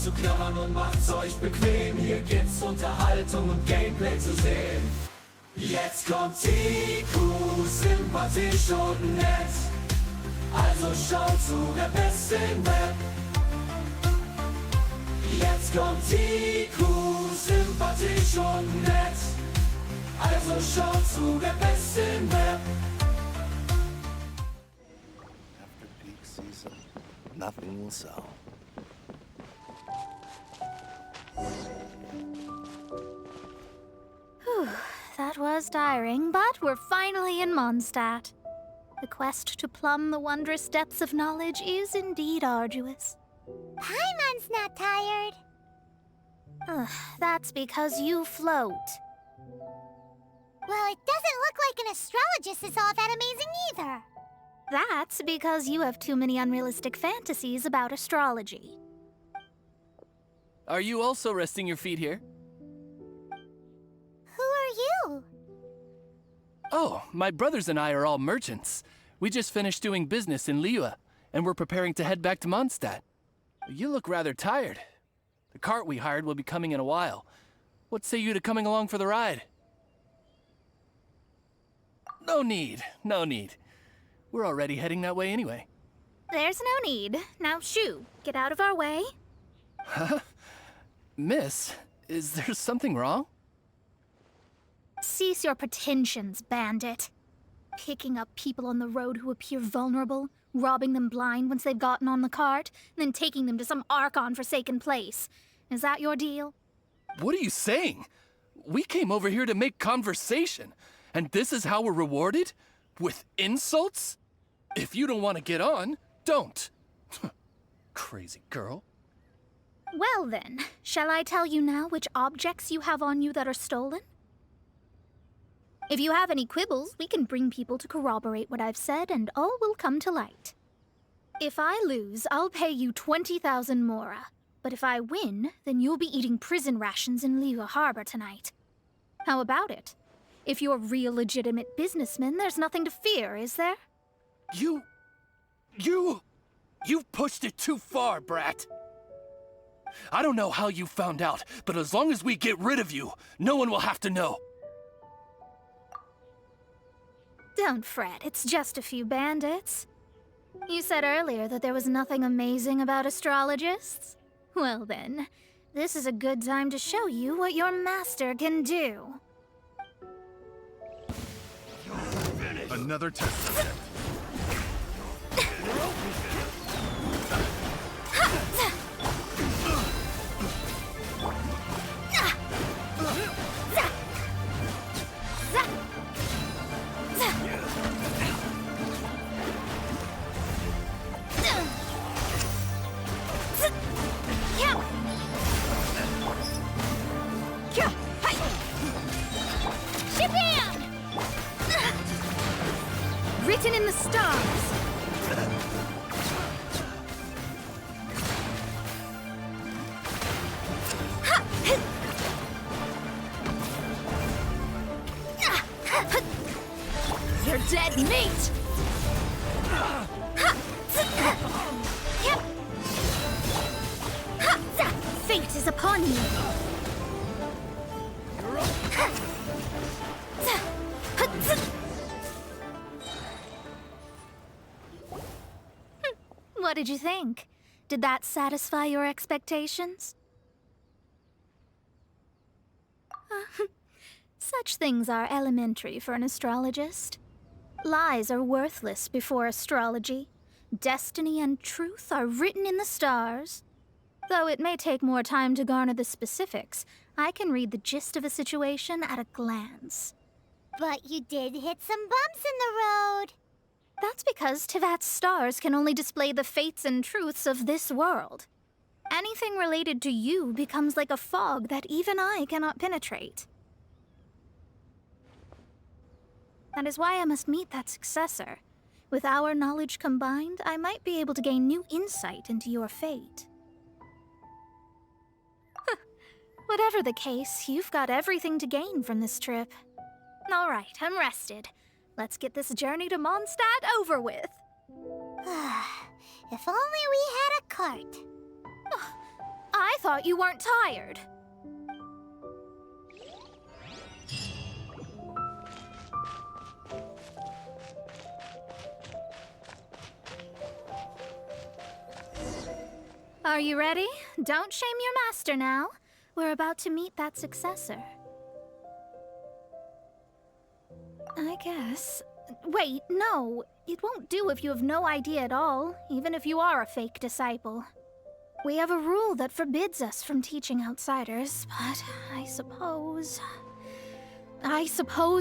zu klammern und macht's euch bequem. Hier gibt's Unterhaltung und Gameplay zu sehen. Jetzt kommt TiKu, sympathisch und nett. Also schaut zu, der Beste im Web. Jetzt kommt TiKu, sympathisch und nett. Also schaut zu, der Beste im Web. After peak season, nothing will sell. Whew, that was tiring, but we're finally in Mondstadt. The quest to plumb the wondrous depths of knowledge is indeed arduous. Paimon's not tired. That's because you float. Well, it doesn't look like an astrologist is all that amazing either. That's because you have too many unrealistic fantasies about astrology. Are you also resting your feet here? Who are you? Oh, my brothers and I are all merchants. We just finished doing business in Liyue, and we're preparing to head back to Mondstadt. You look rather tired. The cart we hired will be coming in a while. What say you to coming along for the ride? No need, no need. We're already heading that way anyway. There's no need. Now shoo, get out of our way. Huh? Miss, is there something wrong? Cease your pretensions, bandit. Picking up people on the road who appear vulnerable, robbing them blind once they've gotten on the cart, and then taking them to some Archon-forsaken place. Is that your deal? What are you saying? We came over here to make conversation, and this is how we're rewarded? With insults? If you don't want to get on, don't. Crazy girl. Well then, shall I tell you now which objects you have on you that are stolen? If you have any quibbles, we can bring people to corroborate what I've said, and all will come to light. If I lose, I'll pay you 20,000 mora. But if I win, then you'll be eating prison rations in Liyue Harbor tonight. How about it? If you're real legitimate businessmen, there's nothing to fear, is there? You've pushed it too far, brat. I don't know how you found out, but as long as we get rid of you, no one will have to know. Don't fret, it's just a few bandits. You said earlier that there was nothing amazing about astrologists? Well then, this is a good time to show you what your master can do. Another test subject. Written in the stars. You're dead meat. Fate is upon you. What did you think? Did that satisfy your expectations? Such things are elementary for an astrologist. Lies are worthless before astrology. Destiny and truth are written in the stars. Though it may take more time to garner the specifics, I can read the gist of a situation at a glance. But you did hit some bumps in the road. That's because Tivat's stars can only display the fates and truths of this world. Anything related to you becomes like a fog that even I cannot penetrate. That is why I must meet that successor. With our knowledge combined, I might be able to gain new insight into your fate. Whatever the case, you've got everything to gain from this trip. All right, I'm rested. Let's get this journey to Mondstadt over with. If only we had a cart. I thought you weren't tired. Are you ready? Don't shame your master now. We're about to meet that successor. I guess. Wait, no. It won't do if you have no idea at all, even if you are a fake disciple. We have a rule that forbids us from teaching outsiders, but I suppose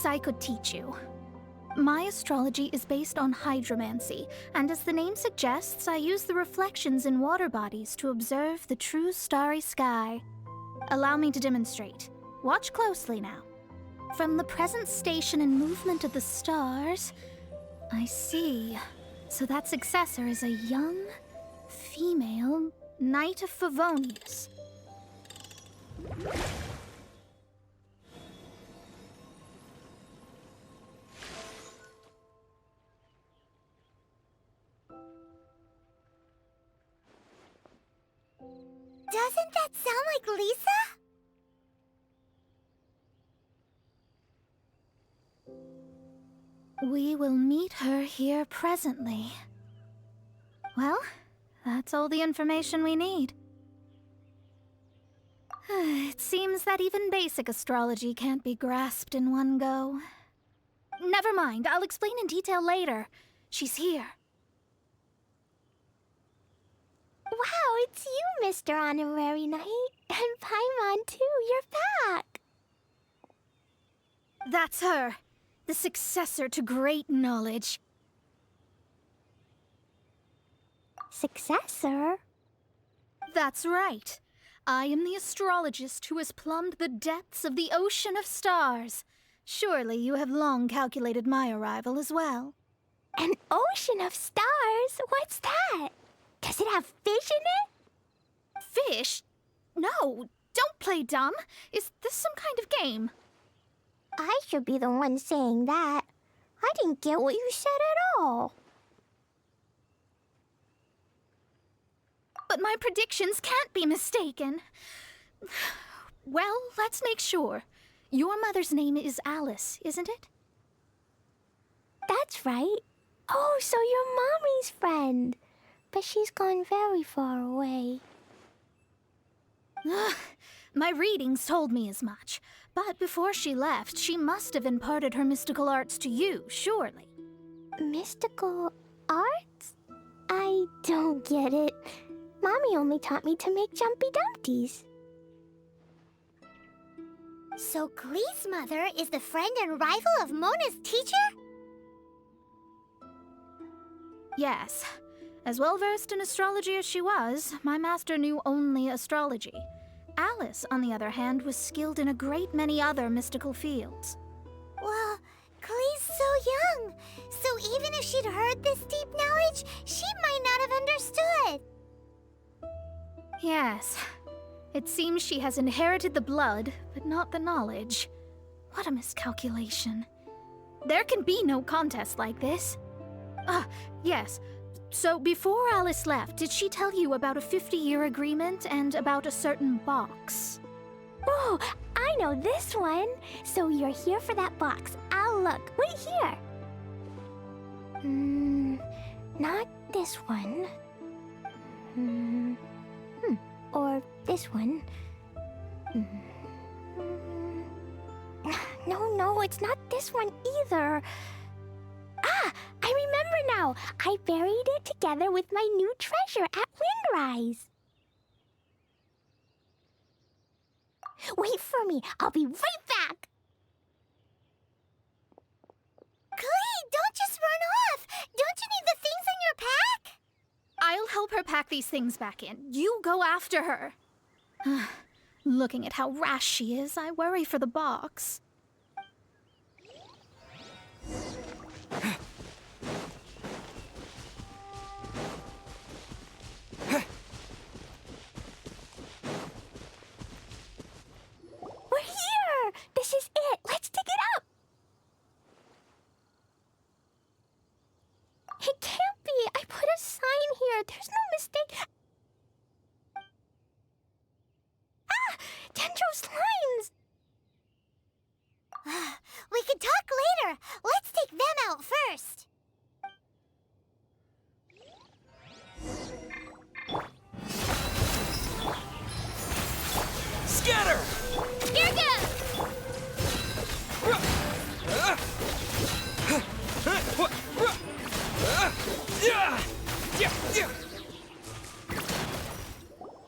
I could teach you. My astrology is based on hydromancy, and as the name suggests, I use the reflections in water bodies to observe the true starry sky. Allow me to demonstrate. Watch closely now. From the present station and movement of the stars, I see. So that successor is a young, female Knight of Favonius. Doesn't that sound like Lisa? We will meet her here presently. Well, that's all the information we need. It seems that even basic astrology can't be grasped in one go. Never mind, I'll explain in detail later. She's here. Wow, it's you, Mr. Honorary Knight. And Paimon, too. You're back. That's her. The successor to great knowledge. Successor? That's right. I am the astrologist who has plumbed the depths of the ocean of stars. Surely you have long calculated my arrival as well. An ocean of stars? What's that? Does it have fish in it? Fish? No, don't play dumb. Is this some kind of game? I should be the one saying that. I didn't get what you said at all. But my predictions can't be mistaken. Well, let's make sure. Your mother's name is Alice, isn't it? That's right. Oh, so you're Mommy's friend. But she's gone very far away. My readings told me as much. But before she left, she must have imparted her mystical arts to you, surely. Mystical arts? I don't get it. Mommy only taught me to make Jumpy Dumpties. So Glee's mother is the friend and rival of Mona's teacher? Yes. As well-versed in astrology as she was, my master knew only astrology. Alice, on the other hand, was skilled in a great many other mystical fields. Well, Glee's so young. So even if she'd heard this deep knowledge, she might not have understood. Yes. It seems she has inherited the blood, but not the knowledge. What a miscalculation. There can be no contest like this. Yes. So before Alice left, did she tell you about a 50-year agreement and about a certain box? Oh, I know this one. So you're here for that box. I'll look. Wait here. Not this one. Or this one. No, it's not this one either. Ah, I remember now. I buried it together with my new treasure at Windrise. Wait for me. I'll be right back. Glee, don't just run off. Don't you need the things in your pack? I'll help her pack these things back in. You go after her. Looking at how rash she is, I worry for the box. We're here! This is it! Let's dig it up! It can't be! I put a sign here! There's no mistake! retro slimes! We can talk later. Let's take them out first. Scatter! Here goes!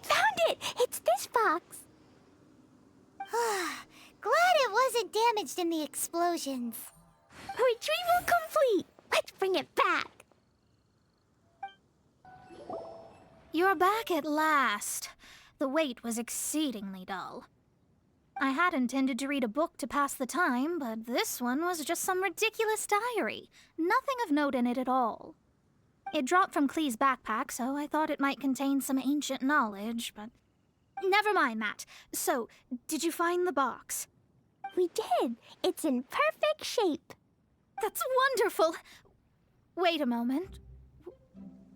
Found it! It's this box. Glad it wasn't damaged in the explosions. Retrieval complete! Let's bring it back. You're back at last. The wait was exceedingly dull. I had intended to read a book to pass the time, but this one was just some ridiculous diary. Nothing of note in it at all. It dropped from Clee's backpack, so I thought it might contain some ancient knowledge, but... Never mind that. So, did you find the box? We did. It's in perfect shape. That's wonderful! Wait a moment.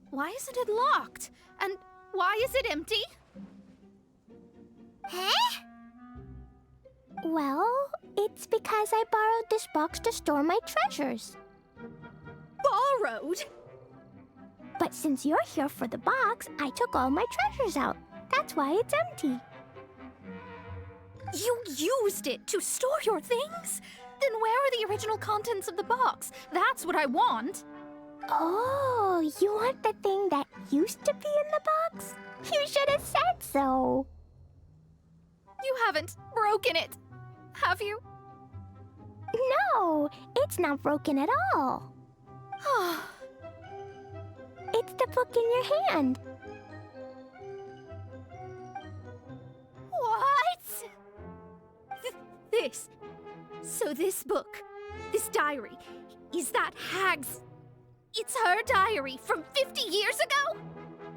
Why isn't it locked? And why is it empty? Huh? Well, it's because I borrowed this box to store my treasures. Borrowed? But since you're here for the box, I took all my treasures out. That's why it's empty. You used it to store your things? Then where are the original contents of the box? That's what I want. Oh, you want the thing that used to be in the box? You should have said so. You haven't broken it, have you? No, it's not broken at all. It's the book in your hand. What? This. So this book, this diary, is that Hag's... It's her diary from 50 years ago?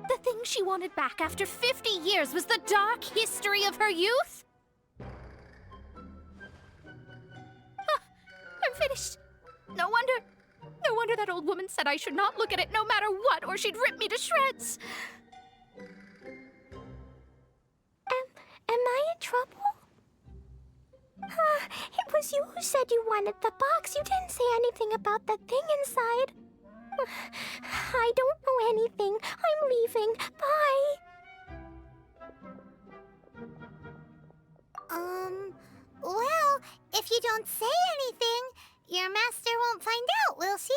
The thing she wanted back after 50 years was the dark history of her youth? I'm finished. No wonder that old woman said I should not look at it no matter what, or she'd rip me to shreds. Am I in trouble? It was you who said you wanted the box. You didn't say anything about the thing inside. I don't know anything. I'm leaving. Bye. Well, if you don't say anything, your master won't find out, will she?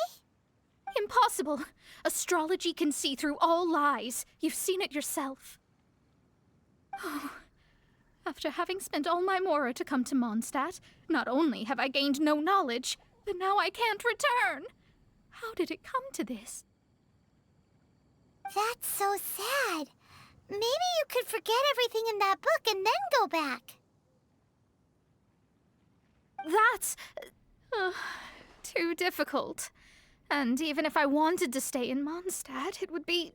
Impossible. Astrology can see through all lies. You've seen it yourself. Oh. After having spent all my mora to come to Mondstadt, not only have I gained no knowledge, but now I can't return. How did it come to this? That's so sad. Maybe you could forget everything in that book and then go back. That's... too difficult. And even if I wanted to stay in Mondstadt, it would be...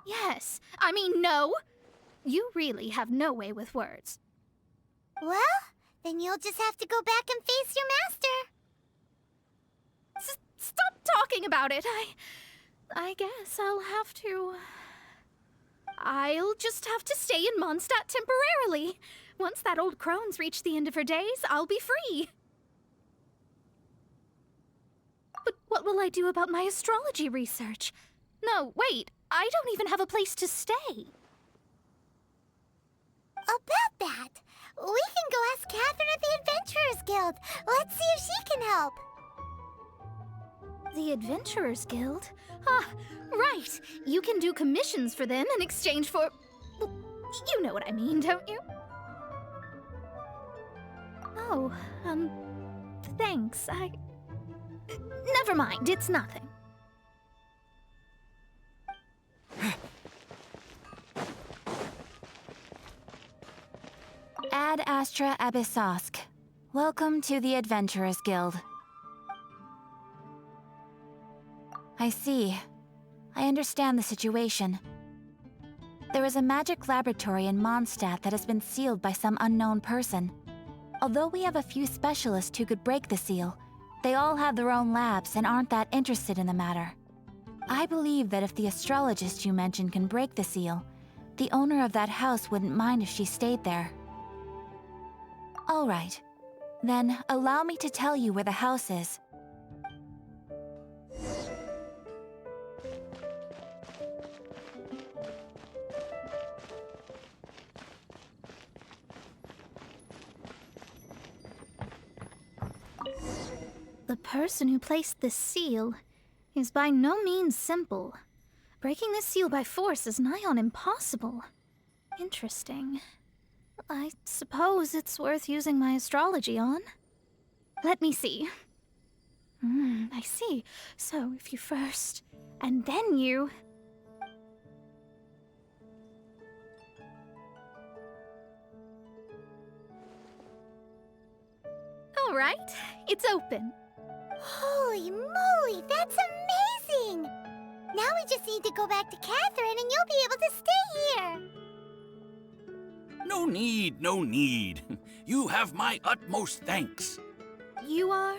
Yes, I mean no. You really have no way with words. Well, then you'll just have to go back and face your master. Stop talking about it. I guess I'll just have to stay in Mondstadt temporarily. Once that old crone's reached the end of her days, I'll be free. But what will I do about my astrology research? No, wait, I don't even have a place to stay. About that, we can go ask Catherine at the Adventurers Guild. Let's see if she can help. The Adventurers Guild? Ah, right. You can do commissions for them in exchange for... Well, you know what I mean, don't you? Oh, thanks. Never mind, it's nothing. Ad Astra Abyssosk. Welcome to the Adventurers Guild. I see. I understand the situation. There is a magic laboratory in Mondstadt that has been sealed by some unknown person. Although we have a few specialists who could break the seal, they all have their own labs and aren't that interested in the matter. I believe that if the astrologist you mentioned can break the seal, the owner of that house wouldn't mind if she stayed there. All right. Then allow me to tell you where the house is. The person who placed this seal is by no means simple. Breaking this seal by force is nigh on impossible. Interesting. I suppose it's worth using my astrology on. Let me see. I see. So if you first, and then you... All right, it's open. Holy moly, that's amazing! Now we just need to go back to Catherine and you'll be able to stay here. No need, no need. You have my utmost thanks. You are?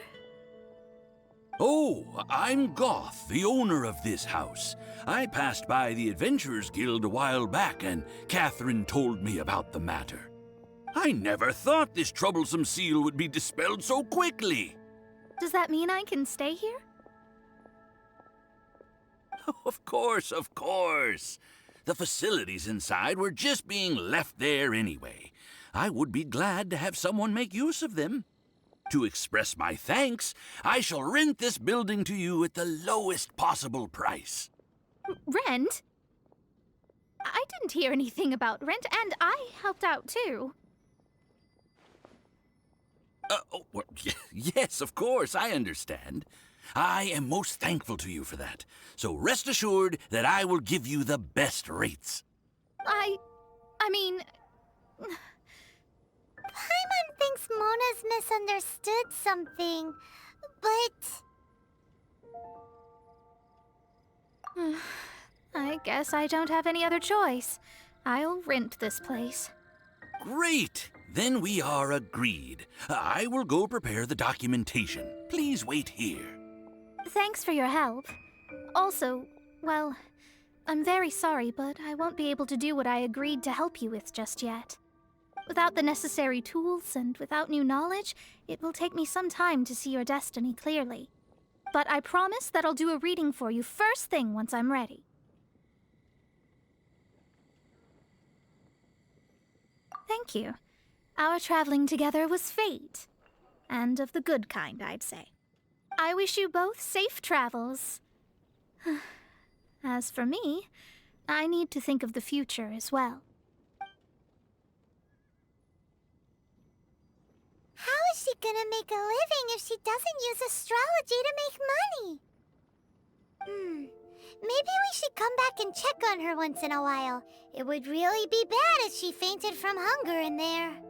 Oh, I'm Goth, the owner of this house. I passed by the Adventurers Guild a while back, and Catherine told me about the matter. I never thought this troublesome seal would be dispelled so quickly. Does that mean I can stay here? Of course, of course. The facilities inside were just being left there anyway. I would be glad to have someone make use of them. To express my thanks, I shall rent this building to you at the lowest possible price. Rent? I didn't hear anything about rent, and I helped out too. Well, yes, of course, I understand. I am most thankful to you for that. So rest assured that I will give you the best rates. I mean... Paimon thinks Mona's misunderstood something, but... I guess I don't have any other choice. I'll rent this place. Great! Then we are agreed. I will go prepare the documentation. Please wait here. Thanks for your help. Also, well, I'm very sorry, but I won't be able to do what I agreed to help you with just yet. Without the necessary tools and without new knowledge, it will take me some time to see your destiny clearly. But I promise that I'll do a reading for you first thing once I'm ready. Thank you. Our traveling together was fate. And of the good kind, I'd say. I wish you both safe travels. As for me, I need to think of the future as well. How is she gonna make a living if she doesn't use astrology to make money? Maybe we should come back and check on her once in a while. It would really be bad if she fainted from hunger in there.